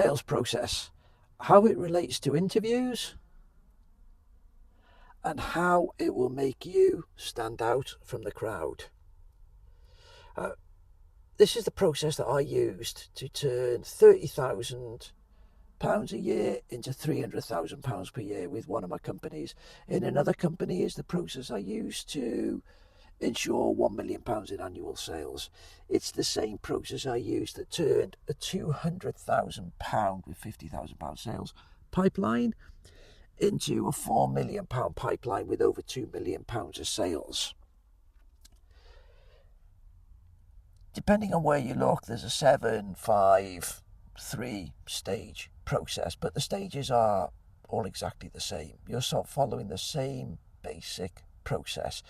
Sales process, how it relates to interviews, and how it will make you stand out from the crowd. This is the process that I used to turn £30,000 a year into £300,000 per year with one of my companies. In another company is the process I used to ensure £1 million in annual sales. It's the same process I used that turned a £200,000 with £50,000 sales pipeline into a £4 million pipeline with over £2 million of sales. Depending on where you look, there's a 7, 5, 3 stage process, but the stages are all exactly the same. You're sort of following the same basic process.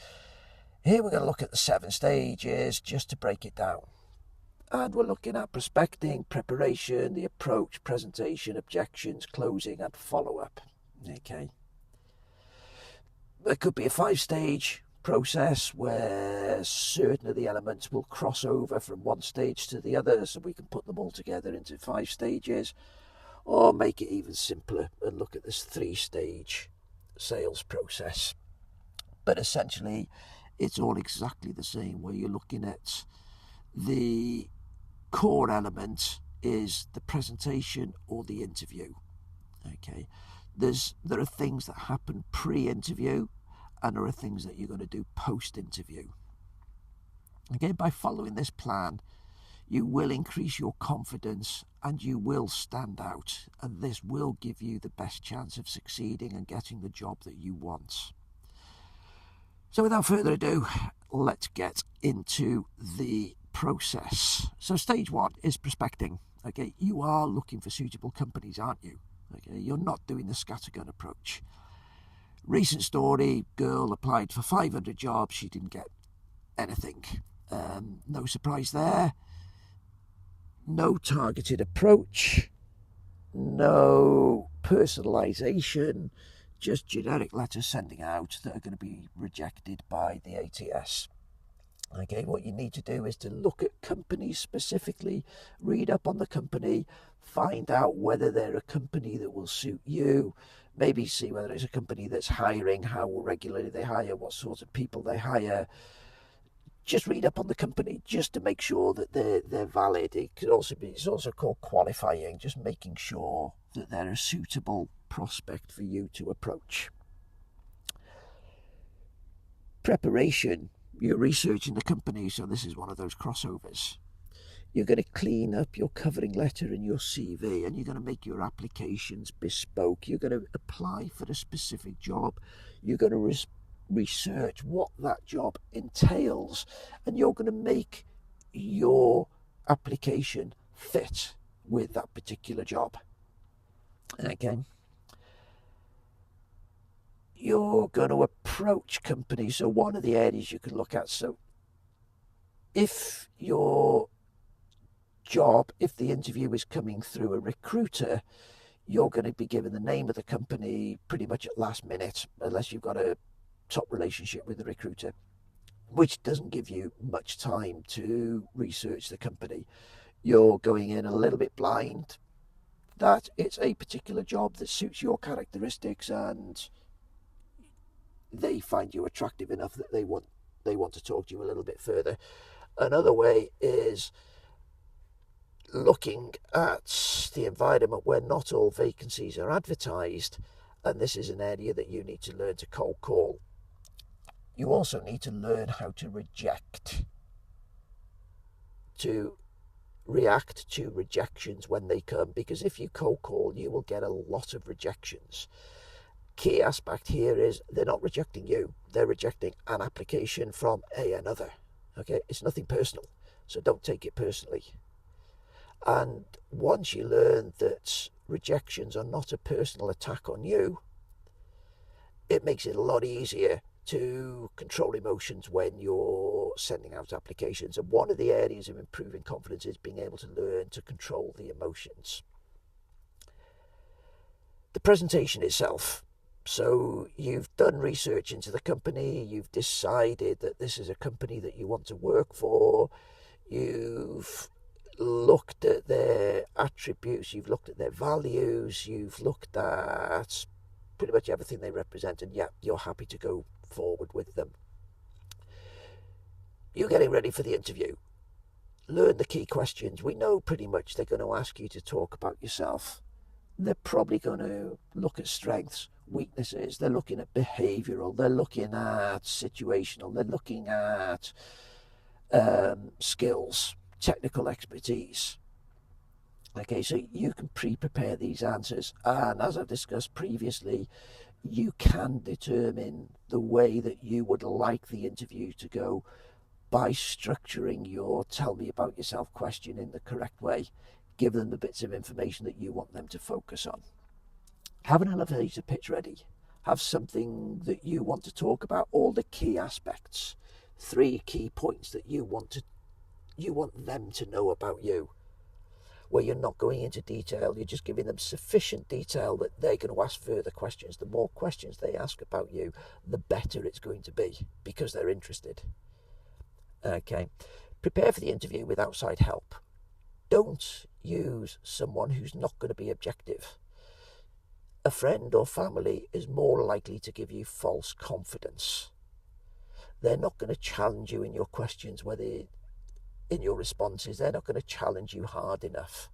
Here we're going to look at the 7 stages just to break it down. And we're looking at prospecting, preparation, the approach, presentation, objections, closing, and follow-up. Okay. There could be a 5-stage process where certain of the elements will cross over from one stage to the other, so we can put them all together into 5 stages, or make it even simpler and look at this 3-stage sales process. But essentially, it's all exactly the same, where you're looking at the core element is the presentation or the interview. Okay, there are things that happen pre-interview, and there are things that you're going to do post-interview. Again, by following this plan, you will increase your confidence and you will stand out, and this will give you the best chance of succeeding and getting the job that you want. So without further ado, let's get into the process. So stage 1 is prospecting. Okay, you are looking for suitable companies, aren't you? Okay, you're not doing the scattergun approach. Recent story, girl applied for 500 jobs, she didn't get anything. No surprise there. No targeted approach, no personalisation, just generic letters sending out that are going to be rejected by the ATS. Okay, what you need to do is to look at companies specifically, read up on the company, find out whether they're a company that will suit you, maybe see whether it's a company that's hiring, how regularly they hire, what sort of people they hire. Just read up on the company just to make sure that they're valid. It's also called qualifying, just making sure that they're a suitable prospect for you to approach. Preparation. You're researching the company, so this is one of those crossovers. You're going to clean up your covering letter and your CV, and you're going to make your applications bespoke. You're going to apply for a specific job. You're going to research what that job entails, and you're going to make your application fit with that particular job. Okay. You're going to approach companies. So one of the areas you can look at, so if your job, if the interview is coming through a recruiter, you're going to be given the name of the company pretty much at last minute, unless you've got a top relationship with the recruiter, which doesn't give you much time to research the company. You're going in a little bit blind that it's a particular job that suits your characteristics, and they find you attractive enough that they want to talk to you a little bit further. Another way is looking at the environment where not all vacancies are advertised, and this is an area that you need to learn to cold call. You also need to learn how to reject, to react to rejections when they come, because if you cold call, you will get a lot of rejections. Key aspect here is they're not rejecting you, they're rejecting an application from another. Okay, it's nothing personal, so don't take it personally. And once you learn that rejections are not a personal attack on you, it makes it a lot easier to control emotions when you're sending out applications. And one of the areas of improving confidence is being able to learn to control the emotions. The presentation itself. So you've done research into the company, you've decided that this is a company that you want to work for, you've looked at their attributes, you've looked at their values, you've looked at pretty much everything they represent, and yeah, you're happy to go forward with them. You're getting ready for the interview. Learn the key questions. We know pretty much they're going to ask you to talk about yourself. They're probably going to look at strengths, weaknesses. They're looking at behavioural. They're looking at situational. They're looking at skills, technical expertise. Okay, so you can pre-prepare these answers. And as I've discussed previously, you can determine the way that you would like the interview to go by structuring your tell me about yourself question in the correct way. Give them the bits of information that you want them to focus on. Have an elevator pitch ready. Have something that you want to talk about, all the key aspects, 3 key points that you want them to know about you, where you're not going into detail, you're just giving them sufficient detail that they're going to ask further questions. The more questions they ask about you, the better it's going to be, because they're interested. Okay, prepare for the interview with outside help. Don't use someone who's not going to be objective. A friend or family is more likely to give you false confidence. They're not going to challenge you in your questions, whether in your responses. They're not going to challenge you hard enough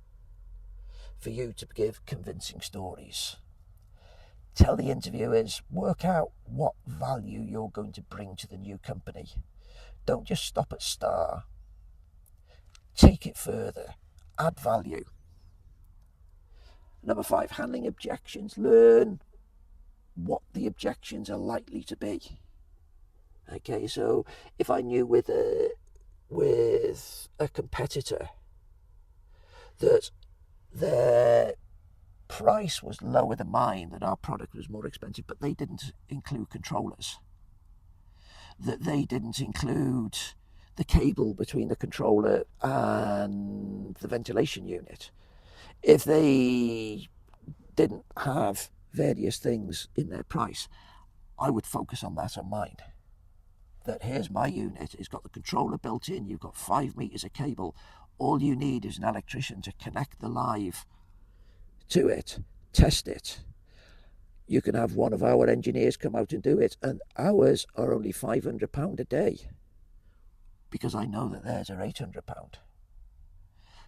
for you to give convincing stories. Tell the interviewers, work out what value you're going to bring to the new company. Don't just stop at star. Take it further. Add value. Number 5, handling objections. Learn what the objections are likely to be. Okay, so if I knew with a competitor that their price was lower than mine, that our product was more expensive, but they didn't include controllers, that they didn't include the cable between the controller and the ventilation unit, if they didn't have various things in their price, I would focus on that on mine. That here's my unit, it's got the controller built in, you've got 5 meters of cable, all you need is an electrician to connect the live to it, test it. You can have one of our engineers come out and do it, and ours are only £500 a day, because I know that theirs are £800.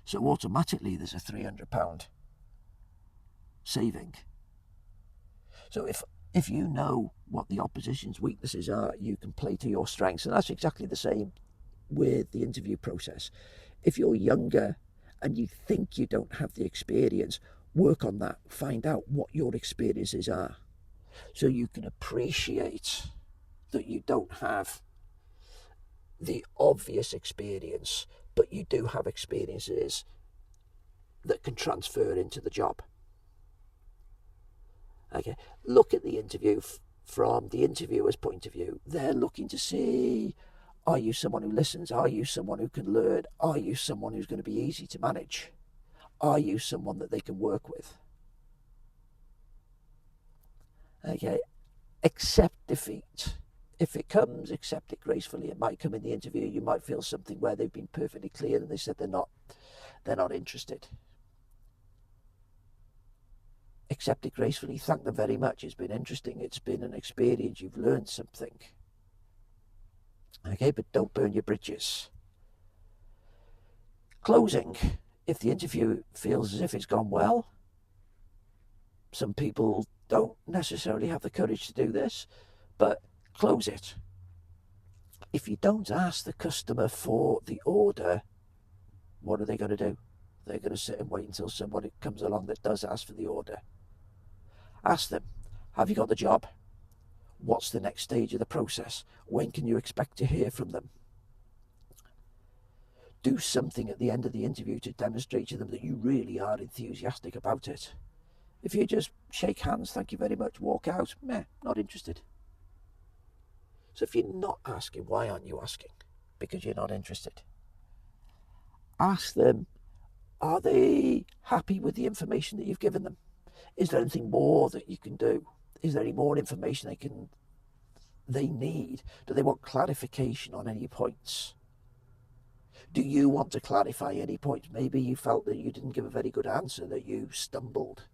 So automatically there's a £300 saving. So if you know what the opposition's weaknesses are, you can play to your strengths. And that's exactly the same with the interview process. If you're younger and you think you don't have the experience, work on that. Find out what your experiences are, so you can appreciate that you don't have the obvious experience, but you do have experiences that can transfer into the job. Okay, look at the interview from the interviewer's point of view. They're looking to see, are you someone who listens? Are you someone who can learn? Are you someone who's going to be easy to manage? Are you someone that they can work with? Okay, accept defeat. If it comes, accept it gracefully. It might come in the interview. You might feel something where they've been perfectly clear and they said they're not interested. Accept it gracefully. Thank them very much. It's been interesting. It's been an experience. You've learned something. Okay, but don't burn your bridges. Closing. If the interview feels as if it's gone well, some people don't necessarily have the courage to do this, but close it. If you don't ask the customer for the order, what are they going to do? They're going to sit and wait until somebody comes along that does ask for the order. Ask them, have you got the job? What's the next stage of the process? When can you expect to hear from them? Do something at the end of the interview to demonstrate to them that you really are enthusiastic about it. If you just shake hands, thank you very much, walk out, not interested. So if you're not asking, why aren't you asking? Because you're not interested. Ask them, are they happy with the information that you've given them? Is there anything more that you can do? Is there any more information they need? Do they want clarification on any points? Do you want to clarify any points? Maybe you felt that you didn't give a very good answer, that you stumbled.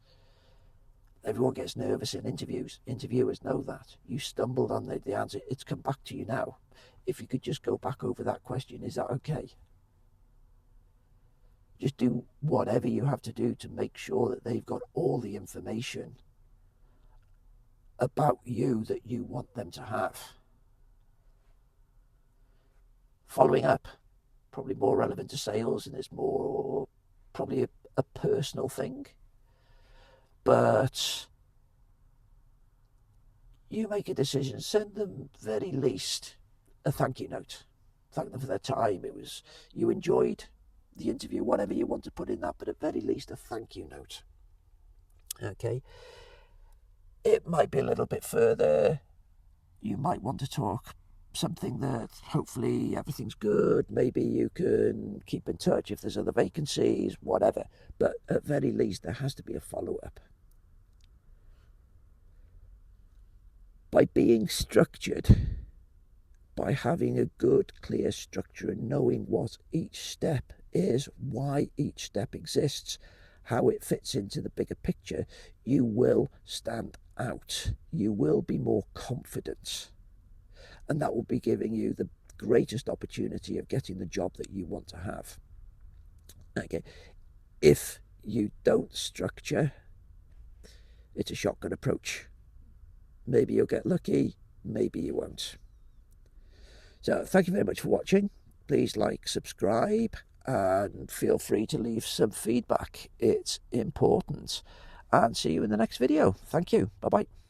Everyone gets nervous in interviews. Interviewers know that. You stumbled on the answer. It's come back to you now. If you could just go back over that question, is that okay? Just do whatever you have to do to make sure that they've got all the information about you that you want them to have. Following up, probably more relevant to sales, and it's more probably a personal thing. But you make a decision, send them very least a thank you note. Thank them for their time. You enjoyed the interview, whatever you want to put in that, but at very least a thank you note. Okay. It might be a little bit further. You might want to talk something that hopefully everything's good. Maybe you can keep in touch if there's other vacancies, whatever. But at very least, there has to be a follow-up. By being structured, by having a good, clear structure and knowing what each step is, why each step exists, how it fits into the bigger picture, you will stand out. You will be more confident. And that will be giving you the greatest opportunity of getting the job that you want to have. Okay. If you don't structure, it's a shotgun approach. Maybe you'll get lucky, maybe you won't. So thank you very much for watching. Please like, subscribe, and feel free to leave some feedback. It's important. And see you in the next video. Thank you. Bye-bye.